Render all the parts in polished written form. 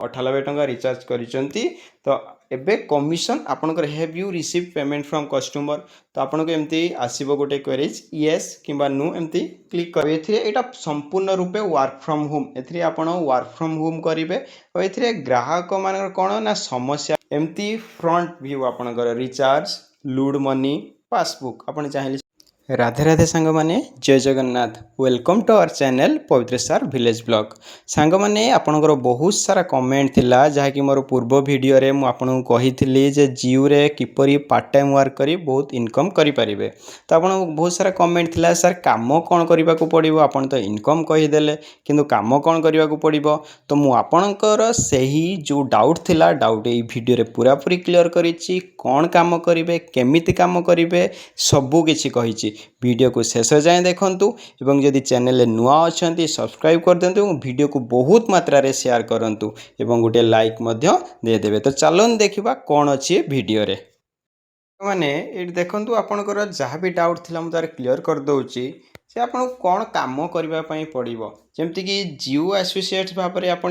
98 टंका रिचार्ज करिसेंती तो एबे कमिशन आपनकर have you receive payment from customer तो आपनको एमती आसीबो गोटे क्वेरीज यस किंबा नो एमती क्लिक कर एथिरे एटा संपूर्ण रूपे वर्क फ्रॉम होम एथिरे आपण वर्क फ्रॉम होम करिवे और एथिरे ग्राहक मानकर कोन ना समस्या एमती फ्रंट व्यू आपनकर रिचार्ज लूड मनी पासबुक आपण चाहिले राधे राधे सांग माने जय Jagannath welcome to our channel पवित्र सार विलेज ब्लॉग सांग माने आपनकर बहुत सारा कमेंट थिला जहा कि मोर पूर्व वीडियो रे मु आपन को कहिथिली जे जियो रे किपरि पार्ट टाइम वर्क करी बहुत इनकम करि परिबे तो आपन बहुत सारा कमेंट थिला सर काम कोन करबा को पड़िबो आपन तो इनकम कहि देले किंतु काम कोन करबा को पड़िबो तो मु आपनकर सही जो डाउट थिला डाउट ए वीडियो रे पूरा पूरी क्लियर करिछि कोन काम करिवे केमिति काम करिवे सबु किछि कहिछि वीडियो को शेष जाए देखूँ एवं जदि चैनल नुआ अच्छा सब्सक्राइब कर दिंतु वीडियो को बहुत मात्रा रे शेयर करूँ एवं गोटे लाइक देदेवे तो चलन देखा कौन अच्छी वीडियो रे माने ये देखूँ आपंकर जहाँ भी डाउट थी मुझे क्लीयर कर दूची से आपन कौन काम करने पड़ो जमतीक जियो एसोसिएट भाव में आप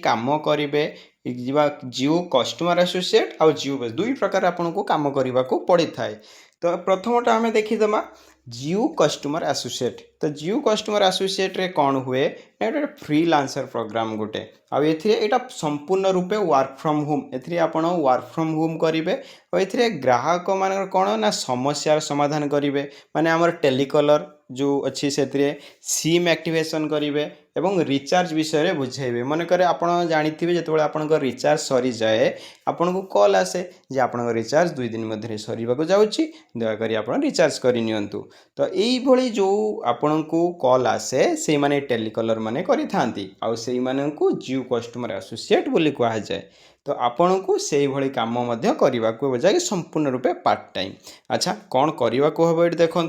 कम करेंगे जियो कस्टमर एसोसिएट आउ जियो दुई प्रकार आपन को कम करने को पड़ी थाए तो प्रथमटा आम देखीदमा जियो कस्टमर एसोसिएट तो जियो कस्टमर एसोसिएट रे कौन हुए गोटे फ्रीलांसर प्रोग्राम गोटे आउ एटा संपूर्ण रूपे वर्क फ्रॉम होम एथिरे आपण वर्क फ्रॉम होम करेंगे और ये ग्राहक मान कौन ना समस्यार समाधान करेंगे माने आमर टेलीकलर जो अच्छी से सिम एक्टिवेशन करेंगे एवं रिचार्ज विषय बुझेबे मनकर आपन जानिथिबे जेतबेले आपनकर रिचार्ज सरी जाए आपन को कॉल आसे जे आपनकर रिचार्ज 2 दिन मध्य सरीबाको जाउची दया करी आपन रिचार्ज करि नियंतु तो एई भली जो आपन को कॉल आसे से माने टेलीकलर माने करि थांती आ सेई माने को जियो कस्टमर एसोसिएट बोली कहा जाए तो आपण को से भली काम मध्य करने को बजाय संपूर्ण रूपे पार्ट टाइम अच्छा कौन करने को हम ये देखूँ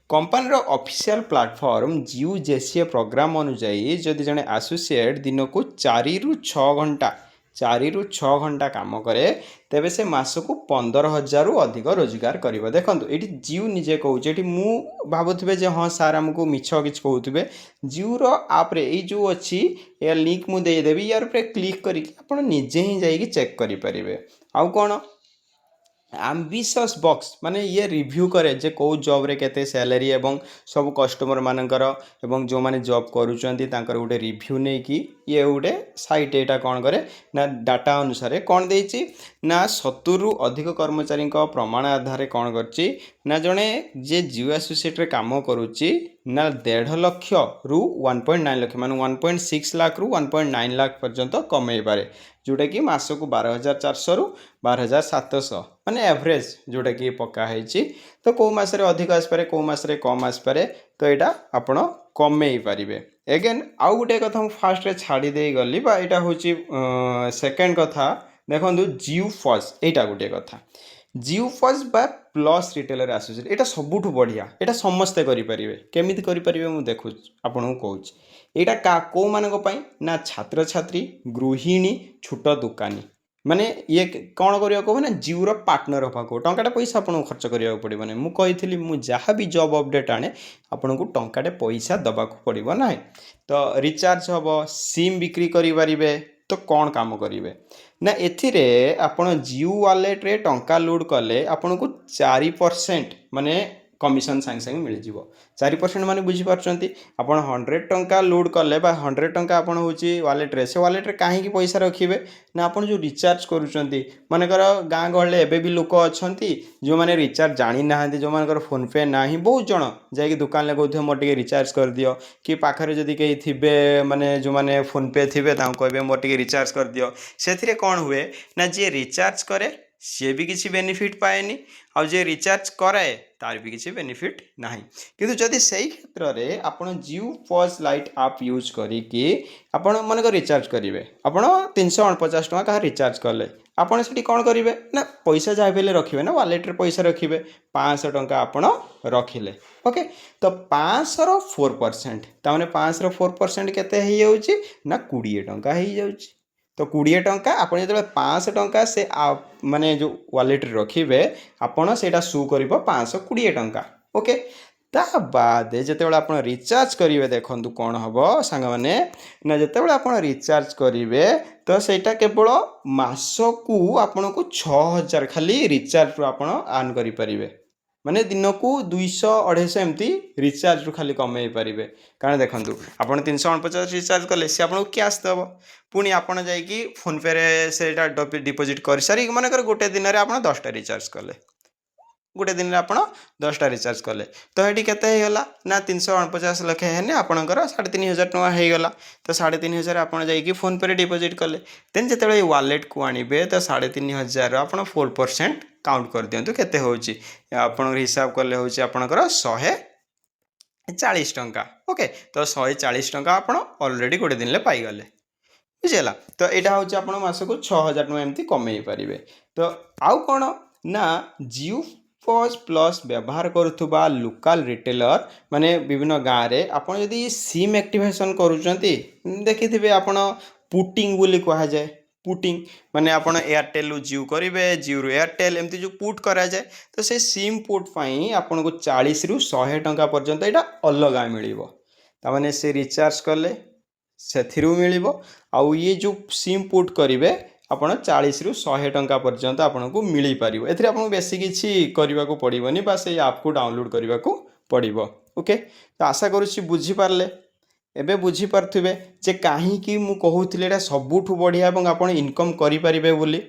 कंपनी ऑफिशियल प्लेटफॉर्म जियो जेसीए प्रोग्राम अनुजाई जदि जड़े एसोसिएट दिन को 4 ରୁ 6 घंटा 4 ରୁ 6 घंटा काम करे तेबे से मास को 15,000 रु अधिक रोजगार करिवो देखो ये जियो निजे कहूँ ये मु भावुवे जे हाँ सार आमको मिछ कि कहते जियो रो आप रे ये जो अच्छी यार लिंक मुझे देदेवी यार पे क्लिक करके निजे ही जाइए चेक करेंगे आउ कौन एम्बिशियस बॉक्स माने ये रिव्यू करे जे को जॉब रे केते सैलरी एवं सब कस्टमर मानकर एवं जो माने जॉब करूचंती तांकर गोटे रिव्यू नहीं कि ये गोटे साइट एटा कौन करे ना डाटा अनुसार कौन देछि ना 70 रु अधिक कर्मचारी प्रमाण आधार कौन करछि ना जड़े जे जियो एसोसिएट रे काम करुच्ची ना 1.5 लाख रु 1.9 लाख माने 1.6 लाख रु 1.9 लाख पर्यंत कमे पारे जोटा कि मास को 12,400 रु 12,700 माने एवरेज जोटा कि पक्का है तो कौ मसरे अधिक आसपे कौ मसरे कम आसपे तो यहाँ आपण कमे पारे एगेन आउ गोटे कथा मुझे फास्ट छाड़ी दे गली यहाँ हूँ सेकेंड कथा देखो जियो फर्स्ट यहाँ गोटे कथा जियो फर्स्ट बा प्लस रिटेलर एसोसिएट यहाँ सबुठ बढ़िया यहाँ समस्ते करेंगे केमी करेंगे मुझे देखु आपन को कहूँ यहाँ कौ मान ना छात्र छात्री गृहिणी छोट दुकानी माने ये कौन करिया को ना जियो पार्टनर होगा टंकाटे पैसा आपको खर्च करिया पड़ो ना मुझे मुझे जहाँ भी जॉब अपडेट आने आपन को टंकाटे पैसा दबा पड़ो ना तो रिचार्ज हम सिम बिक्री करें तो कौन काम करेंगे ना एथिरे आपण जियो वालेट रे टंका लोड कले आपन को 4% माने कमिशन सांगे सांगे मिल जीवो 4% माने बुझी पारछंती आपण 100 टंका लोड कले बा 100 टंका आपण होची वालेट रे से वालेट रे काहे की पैसा रखिबे ना आपण जो रिचार्ज करूचंती माने कर गां गहले एबे भी लोक अछंती जो माने रिचार्ज जानि नाहंती जो माने कर फोन पे नाही बहुत जण जाय कि दुकान ले कहथि मोर टिके रिचार्ज कर दियो कि पाखरे जदी केही थिबे माने जो माने फोन पे थिबे ता कहबे मोर टिके रिचार्ज कर दियो सेथिरे कोन हुए ना जे रिचार्ज करे सी भी किसी बेनिफिट पाएनी और जे रिचार्ज कराए तार भी किसी बेनिफिट नहीं किंतु जदि सही क्षेत्र में आपण जियो फर्स्ट लाइट आप यूज करिकी आपण मन रिचार्ज करेंगे आपण 349 टका कहा रिचार्ज कले आपण से कौन करेंगे ना पैसा जहाँ भी रखिए ना वालेट रे पैसा रखिए 500 टका आपण रखिले ओके तो 500 4% ताने 500 4% केते हो जाउची ना 20 टका हो जाउची तो 20 टंका आपन जो 500 टंका से माने जो वालेट रखिए आपन सेटा शो करिवो 520 टंका ओके ता बादे जेतेबेले आपण रिचार्ज करिवे देखंतु कोन हबो सांग माने ना जेतेबेले आपण रिचार्ज करिवे तो सेटा केवल मासकू आपनको 6000 खाली रिचार्ज रू आपण अर्न करि परिबे माने दिनकू 200-250 एमती रिचार्ज रू खाली कमाई पारिबे कारण देखंतु आपण 349 रिचार्ज कले से आपनको कैश देबो पुणी आपण जाई कि फोन पे रे सेटा डिपॉजिट कर सारी माने कर गोटे दिन रे आपण 10 टा रिचार्ज कले गोटे दिन में आपड़ 10टा रिचार्ज कले तो ये केला ना 349 लखे हेने आपणकर 3500 टଙ୍କା होगला तो 3500 आप फोन पे डिपॉजिट कले देन जो वालेट को आणवे तो 3500 आप 4% काउंट कर दिंतु केते होची आपण हिसाब कले होची आपणकर 140 टଙ୍କା ओके तो 140 टଙ୍କା आप ऑलरेडी गोटे दिन में पाईगले बुझीगला तो यहाँ हूँ आप मासक 6000 टଙ୍କା एमती कमे पारे तो आउ कौन ना जियो पॉज प्लस व्यवहार करुवा लोकल रिटेलर माने विभिन्न गाँव में आपड़ जदि सिम एक्टिवेशन करुँचे देखिथे आपण पुटिंग बोली कह जाए पुटिंग माने आपण एयरटेल रु जियो करेंगे जियो रु एयरटेल एमती जो पुट करा जाए तो से सिम पुट पाई आपन को 40 रु 100 टଙ୍କା पर्यंत यहाँ अलग मिलिबो तामाने से रिचार्ज कले से मिलिबो आउ ये जो सिम पुट करेंगे आपण 40 रु 100 टଙ୍କା पर्यंत आपन को मिल पार एथि आपको बेसी किसी करने को पड़ोनी बा से ऐप को डाउनलोड करने को पड़ो ओके तो आशा करुँच बुझीपारे एबे बुझीपारे जे कहीं मु कहूली सबुठ बढ़िया आप इनकम करें बोली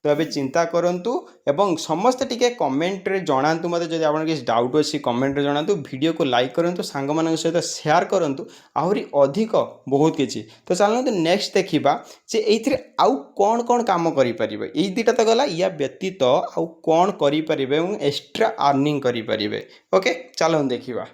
तो ये चिंता करूँ एवं समस्ते टिके कमेंट रे जनातु मत जब आप किसी डाउट अच्छी कमेंट रे जनातु वीडियो को लाइक करूँ सांग मान सहित शेयर करूँ आहरी अधिक बहुत किसी तो चलते नेक्स्ट देखा जे ये आउ कौन कौन काम करें ये दुटा तो गला या व्यतीत आउ कौन करें एक्स्ट्रा अर्निंग करें ओके चलो देखा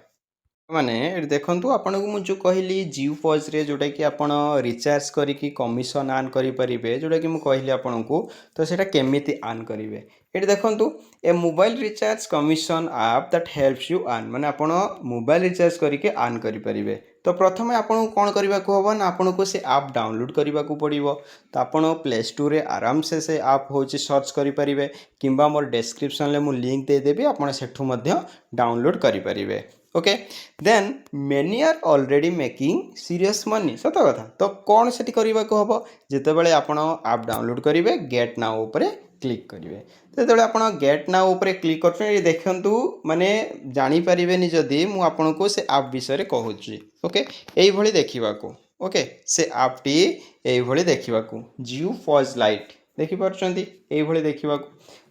माने देखंतु आपन को मु जो कहली जियो पॉज रे जोटा कि आपण रिचार्ज करिकी कमिशन अर्न करि परिबे जोटा कि मु कहली आपन को तो सेटा केमिति अर्न करिवे एटी देखंतु a mobile recharge commission app that helps you earn माने आपण मोबाइल रिचार्ज करिके अर्न करि परिबे तो प्रथमे आपन को कोन करबा को हबो ना आपन को से ऐप डाउनलोड करबा को पड़िबो तो आपन प्ले स्टोर रे आराम से ऐप होची सर्च करि परिबे किंबा मोर डिस्क्रिप्शन ले मु लिंक दे देबी आपन सेठु मध्य डाउनलोड करि परिबे okay then many are already making serious money सत कथा तो कौन से करने को हम जिते बड़े आपण ऐप डाउनलोड करेंगे गेट नाउ उपरे क्लिक करेंगे तो आप गेट नाउ उपरे क्लिक कर देखंतु माने जानी परिबेनी जदी मु आपन को से ऐप विषय कहूँ ओके यही देखा ओके से ऐप टी यही देखा जियो पॉज लाइट देखिपार्चंती यही देखा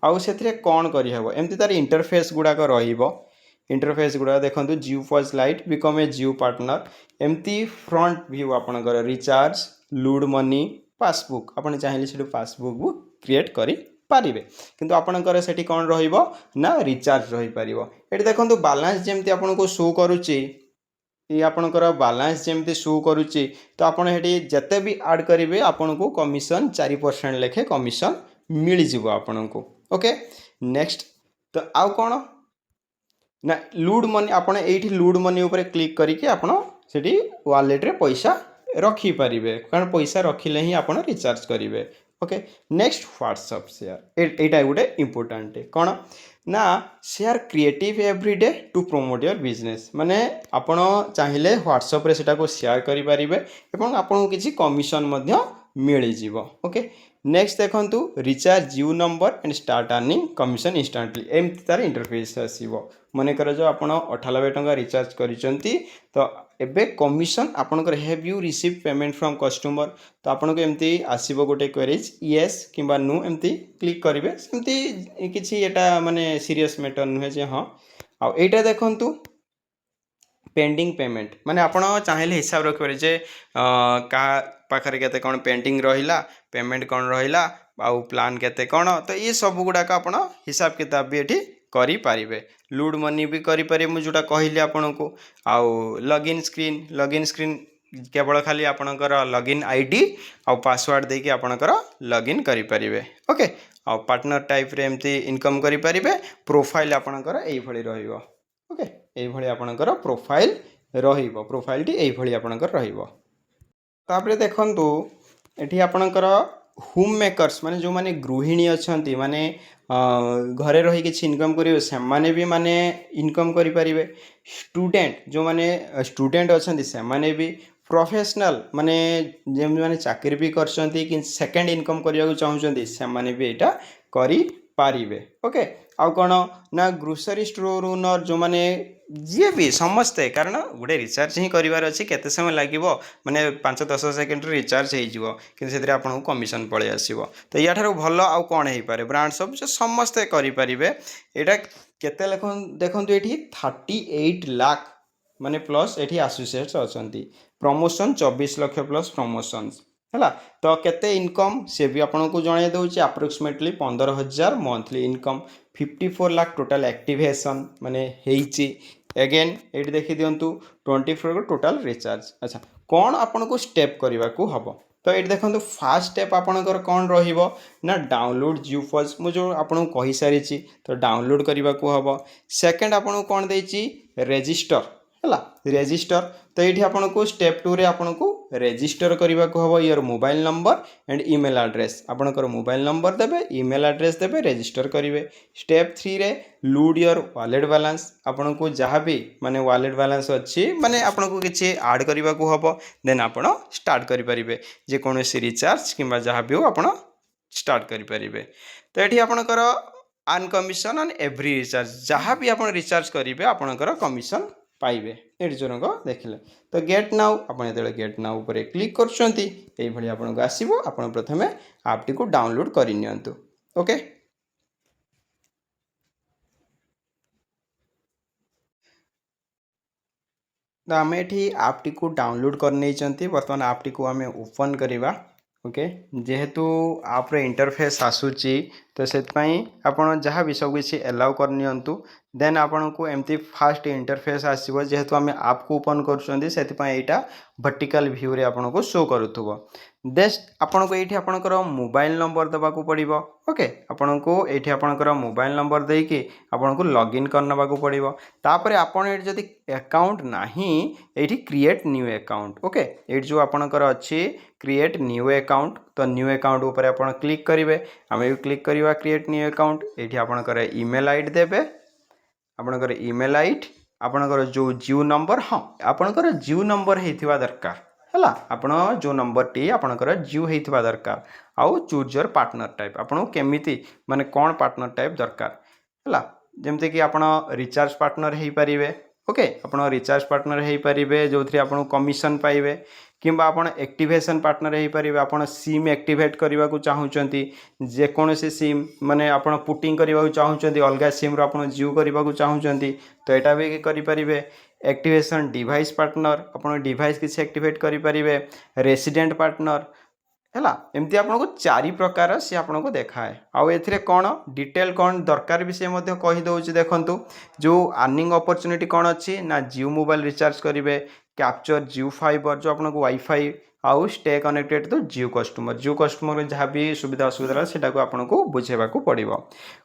आउ से कौन करहब एमती तार इंटरफेस गुड़ाक रहिबो इंटरफेस गुड़ा देखो Jio POS lite become a Jio partner एमती फ्रंट व्यू आपणकर रिचार्ज लूड मनी पासबुक आपन चाहिए से पासबुक क्रिएट करि पारिबे किंतु आपणकर सेठी कौन रहिबो ना रिचार्ज रही पारिबो एठी देखंतु बैलेंस जेमती आपनको शो करूची ये आपणकर बैलेंस जेमती शो करूची तो आपन हेठी जते भी ऐड करिवे आपनको कमिशन 4% लेखे कमिशन मिल जिवो आपनको ओके नेक्स्ट तो आउ कोन ना लूड मनी आपड़ ये लूड मनी उपर क्लिक करके आपड़ से वालेट रे पैसा रखिपारे कारण पैसा रखिले ही आप रिचार्ज करेंगे ओके नेक्स्ट व्हाट्सएप शेयर यहाँ गोटे इम्पोर्टाट कौन ना share creative everyday to promote your business माने आपण चाहिए व्हाट्सएप रे सेटा को शेयर करें आपको किसी कमिशन मिल जाव ओके नेक्स्ट देखंतु recharge Jio number and start earning commission instantly एमती तार इंटरफेस आसीबो मनकर जो आप 98 टଙ୍କା रिचार्ज करिसंती तो एबे कमिशन आपनकर have you receive payment from customer तो आपनको एमती आसीबो गोटे क्वेरीज यस किंबा नो एमती क्लिक करिवे सेमती किछि एटा माने सीरियस मैटर नुहे जे हां आ एटा देखंतु पेंडिंग पेमेंट माने आपण चाहिए हिसाब रखिपारे जे का पाखरे केते कोन पेंडिंग रहिला पेमेंट कौन रहिला आउ प्लान केते कौन तो ये सब गुड़ाक आप हिसाब किताब भी ये करि पारिबे लूड मनी भी करि पारे मु जोटा कहली आपन को आउ लॉगिन स्क्रीन केवल खाली आपणकर लॉगिन आईडी आउ पासवर्ड देके आपणकर लॉगिन करि पारिबे ओके आउ पार्टनर टाइप रे एमती इनकम करि पारिबे प्रोफाइल आपणकर एई भली रहिबो ओके एई भली आपणकर प्रोफाइल रहिबो प्रोफाइल टी एई भली आपणकर रहिबो तापरे देखंतु एठी आपणकर होम मेकर्स माने जो माने गृहिणी अछंती माने घरे रही किसी इनकम करिवे सेमाने भी माने इनकम करि परिवे स्टूडेंट जो माने स्टूडेंट अछंती सेमाने भी प्रोफेशनल माने जेम माने चाकरी भी करछंती कि सेकंड इनकम करिया चाहूछंती सेमाने भी एटा करि पारिबे ओके आउ कोन ना ग्रोसरी स्टोर ओनर जो माने जी भी समस्ते कारण गोटे रिचार्ज ही करार अच्छी केते समय लगे माने 5-10 सेकेंड रिचार्ज हो कि आपको कमिशन पलि आसो तो या भल आउ कौन हो पारे ब्रांड सब जो समस्ते करें यहाँ केते देखु ये 38 लाख माने प्लस ये आसोसिएट्स अच्छा प्रमोशन 24 लाख प्लस प्रमोशन है तो केते इनकम से भी आपको जन दूसरी approximately 15,000 monthly income 54 lakh total activation माने एगेन ये देखी दिंतु 24 टोटाल रिचार्ज अच्छा कौन आपन को स्टेप करने को हम तो ये देखो फास्ट स्टेप आपंकर कौन रहा डाउनलोड जियो फज मुझे आपको कही सारी तो डाउनलोड करने को हम सेकेंड आपको कौन देती रेजिस्टर है रेजिस्टर तो ये आपन को स्टेप 2 रे आपन को रेजिस्टर करने को हम your mobile number and email address आपनकर मोबाइल नंबर देबे ईमेल एड्रेस देबे रेजिस्टर करेंगे स्टेप 3 रे लूड योर वॉलेट बैलेंस आपन को जहाँ भी माने वॉलेट बैलेंस अच्छी माने आपन को किसी ऐड करने को हम देन आपन स्टार्ट करेंगे जेकोसी रिचार्ज कि जहाँ भी हो आपन स्टार्ट करेंगे तो ये आपनकर earn commission on every recharge जहाँ भी आप रिचार्ज करेंगे आपनकर कमिशन पाइबे ये जनक देखिले तो गेट नाउ आप गेट नाउ पर क्लिक कर आपको आसो आप प्रथम आपटी को डाउनलोड करनी ओके तो आम ये आपटी को डाउनलोड कर बर्तमान आपटी को आम ओपन करवा ओके जेहेतु आप्रे इंटरफेस आसूची तो से आप जहाँ भी सब किसी एलाउ करनी देन आपन को एमती फास्ट इंटरफेस आसो जेहेतु आम आप को ओपन करा वर्टिकल व्यू रे आपन को शो करूथबो देस्ट आपन को ये आपनकर मोबाइल नंबर देवा पड़ो ओके आपन को ये आपनकर मोबाइल नंबर देकी आपन को लॉगिन करना को पड़ो तापर आपन ये जदि अकाउंट नाही ये क्रिएट न्यू अकाउंट ओके ये जो आपनकर अच्छी क्रिएट न्यू अकाउंट तो न्यू अकाउंट ऊपर आप क्लिक करेंगे आम भी क्लिक करवा क्रिएट न्यू अकाउंट ये आपनकर ईमेल आईडी देबे आपनकर ईमेल आईडी आपनकर जो जियो नंबर हाँ आपनकर जियो नंबर होइथिबा दरकार है आपण जो नंबर टी आपनकर जियो होइथिबा दरकार आउ चूज योर पार्टनर टाइप आपन केमिति माने कौन पार्टनर टाइप दरकार है जमती कि आपण रिचार्ज पार्टनर हो पारे ओके आपण रिचार्ज पार्टनर हो पारे जो थी आपन कमिशन पाइबे किंबा आपण एक्टिवेशन पार्टनर हो पारे आपण सिम एक्टिवेट करने को चाहूँगी जेकोसी सिम माने आपण पुटिंग करने को चाहूँगी अलग सिम रो जियो करने को चाहूँगी तो यहाँ भी करें एक्टिवेशन डिवाइस पार्टनर आपण डिवाइस किसी एक्टिवेट करें रेसिडेंट पार्टनर है एमती आपको 4 प्रकार सी आपको देखाए आउ ए कौन डिटेल कौन दरकार भी सी कहीदे देखु जो अर्निंग अपॉर्चुनिटी कौन अच्छी ना जियो मोबाइल रिचार्ज करेंगे कैप्चर जियो फाइबर जो आपको वाईफाई आउ स्टे कनेक्टेड तो जियो कस्टमर जहाँ भी सुविधा असुविधा से आपको बुझेबा पड़ो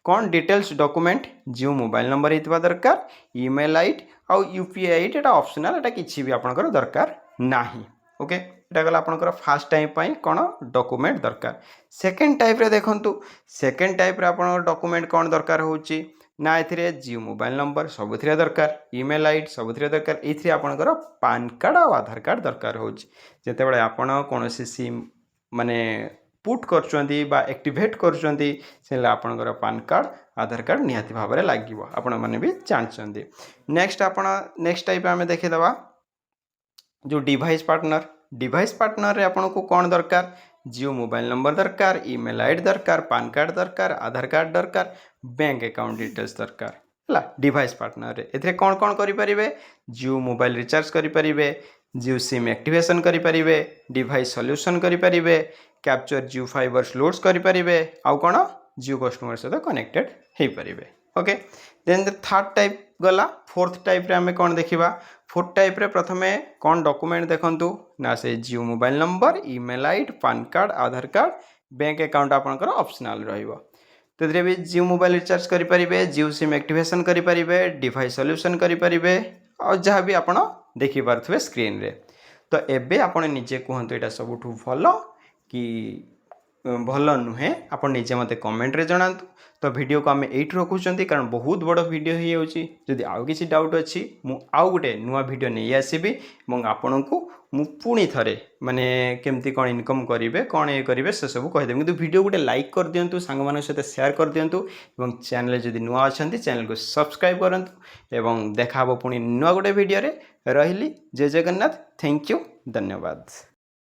कौन डिटेल्स डॉक्यूमेंट जियो मोबाइल नंबर होता दरकार ईमेल आईडी आउ यूपीआई आईडी एटा ऑप्शनल एटा किसी भी आपनकर दरकार नाही ओके एटा गला आपनकर फर्स्ट टाइप पई कोन डॉक्यूमेंट दरकार सेकंड टाइप रे देखंतु सेकंड टाइप रे आपनकर डॉक्यूमेंट कोन दरकार होची ना एथिरे जियो मोबाइल नंबर सबुथिरे दरकार ईमेल आईडी सबुथिरे दरकार एथिरे आपनकर पान कार्ड और आधार कार्ड दरकार होची जेते बेले आपण कोनोसी सिम माने पुट करचंती बा एक्टिवेट करचंती से आपनकर पान कार्ड आधार कार्ड निहाती भाव में लगे आपण मैंने भी जानते नेक्स्ट आप नेक्स्ट टाइप आम देखीदे जो डिवाइस पार्टनर रे आपन को कौन दरकार जियो मोबाइल नंबर दरकार ईमेल आईडी दरकार पान कार्ड दरकार आधार कार्ड दरकार बैंक अकाउंट डिटेल्स दरकार है डिवाइस पार्टनर रे एथिरे कौन कौन करें जियो मोबाइल रिचार्ज करें जियो सिम एक्टिवेशन करें डिवाइस सॉल्यूशन करें कैप्चर जियो फाइबर लोड्स करें आउ कौन जियो कस्टमर सहित कनेक्टेड हो पारे ओके देन थर्ड टाइप गला फोर्थ टाइप रे आमे कौन देखिबा फोर्थ टाइप रे प्रथमे कौन डॉक्यूमेंट देखंतु ना से Jio mobile number email ID PAN card Aadhaar card bank account आपनकर ऑप्शनल रहइबो तो एथिरे भी जियो मोबाइल रिचार्ज करि परिबे जियो सिम एक्टिवेशन करि परिबे डिवाइस सॉल्यूशन करि परिबे और जहाँ भी आपण देखि पारथुबे स्क्रीन रे तो एबे आपण निजे कहंतु एटा सबुठु भलो कि भल नुहे आप निजे मत कमेंट रे जनातु। तो वीडियो को आम ये रखुच्च कारण बहुत बड़ वीडियो हो जदि आउ कि डाउट अच्छी आउ गोटे नुआ वीडियो नहीं आसबि और आपण को पुणी थे माने केमती कौन इनकम करेंगे कौन ये करेंगे से सब कहीदेवी किंतु वीडियो गोटे लाइक कर दिंतु सांग मान सहित शेयर कर दिंतु और चैनल जदि नुआ अच्छा चैनल को सब्सक्राइब करंतु एवं देखा पुणी नुआ गोटे वीडियो रे रही जय जगन्नाथ थैंक यू धन्यवाद।